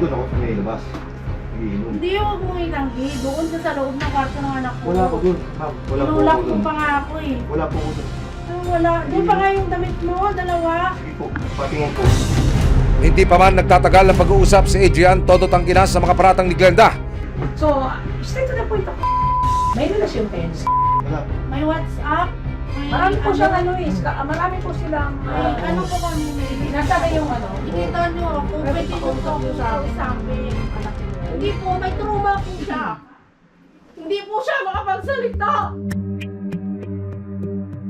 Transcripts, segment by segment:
doon ako sa may labas. Nagiinom. Hindi, huwag mo ilanggi. Doon sa loob ng kwarto ng anak ko. Wala ako doon. Ma'am, wala po Tinulak ako ko doon. pa nga ako eh. Wala po ako doon. Wala. Doon pa nga yung damit mo, dalawa. Sige po, patingin po. Hindi pa man nagtatagal ang pag-uusap si Adrian todo tangkinas sa mga paratang ni Glenda. So, straight to the point ako. May relasyon kayo. Wala. May WhatsApp. May Marami po siyang marami po silang, ano po kami may nasa na yung ano. Ikita nyo ako, pwede ko sa amin. Hindi po, may trauma po siya. Hindi po siya makapagsalita.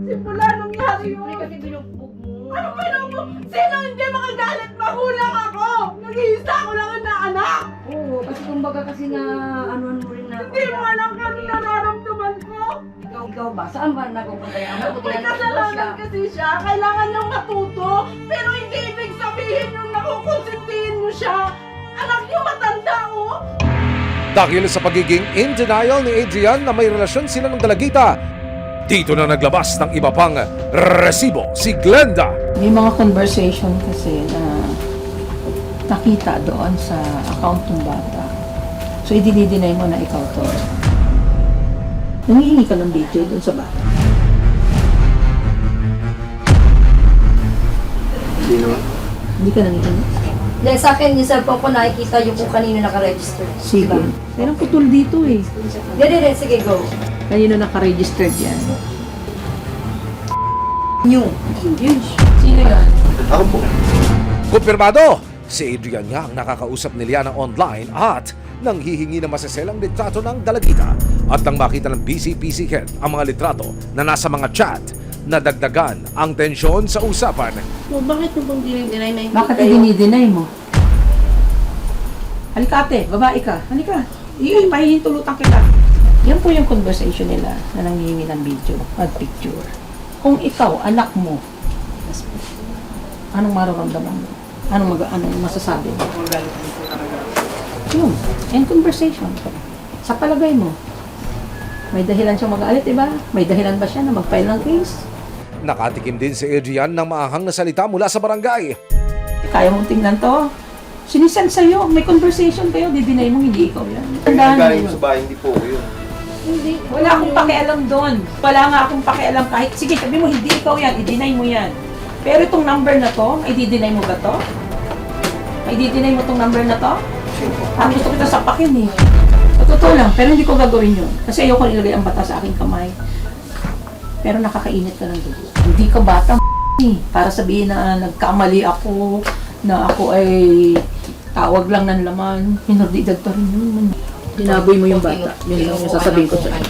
Simula nangyari yun. Hindi kasi binugbog mo. Ano pinupog? Sino hindi makagalit? Magulang ako! Nag-iisa ko lang na anak! Oo, kasi kumbaga kasi na ano mo rin na. Hindi mo alam kung ano nararamdaman ko. Ikaw ba? Saan ba nagpupunta yung ama? May kasalanan kasi siya. Kailangan niyang matuto. Pero hindi ibig sabihin yung nakukonsintihin mo siya. Anak niyo matanda, oh! Dahil sa pagiging in denial ni Adrian na may relasyon sila ng dalagita, dito na naglabas ng iba pang resibo si Glenda. May mga conversation kasi na nakita doon sa account ng bata. So, i-deny mo na ikaw to. Nangihingi ka ng video doon sa bata. Hindi naman. Hindi ka nangihingi? Dahil sa akin, yung cellphone ko nakikita yung kung kanino nakaregister. Sige. Pero putol dito eh. Dede, sige, go. Kanino naka-registered yan? New. Yun. Sino yan? Ako po. Kumpirmado, si Adrian nga ang nakakausap ni Liana online at nang hihingi ng maseselang litrato ng dalagita at nang makita ng busy head ang mga litrato na nasa mga chat, nadagdagan ang tensyon sa usapan. So, bakit mo bang dinay na hindi Bakit i-deny mo? Halika ate, babae ka. Halika. Pahihintulutan kita. Yan po yung conversation nila na nanghihingi ng video at picture. Kung ikaw, anak mo, anong mararamdaman mo? Anong masasabi mo? Yun, and conversation. Sa palagay mo, may dahilan siyang magalit, diba? May dahilan ba siya na mag-file ng case? Nakatikim din si Adrian ng maanghang na salita mula sa barangay. Kaya mong tingnan to? Sinisend sa'yo, may conversation kayo, di-deny mo, hindi ikaw yan. Galing sa bahay, hindi po ako yun. Hindi. Wala akong pakialam doon. Wala nga akong pakialam kahit, sige, sabi mo, hindi ikaw yan, i-deny mo yan. Pero itong number na to, may di-deny mo ba to? May di-deny mo itong number na to? Gusto kita sapakin eh. Sa totoo lang, pero hindi ko gagawin yun. Kasi ayoko nilagay ang bata sa aking kamay. Pero nakakainit ka ng dugo. Hindi ka bata eh. Para sabihin na nagkamali ako, na ako ay tawag lang ng laman. Minor de edad pa rin yun. Dinaboy mo yung bata. Yun lang yung sasabihin ko sa'yo.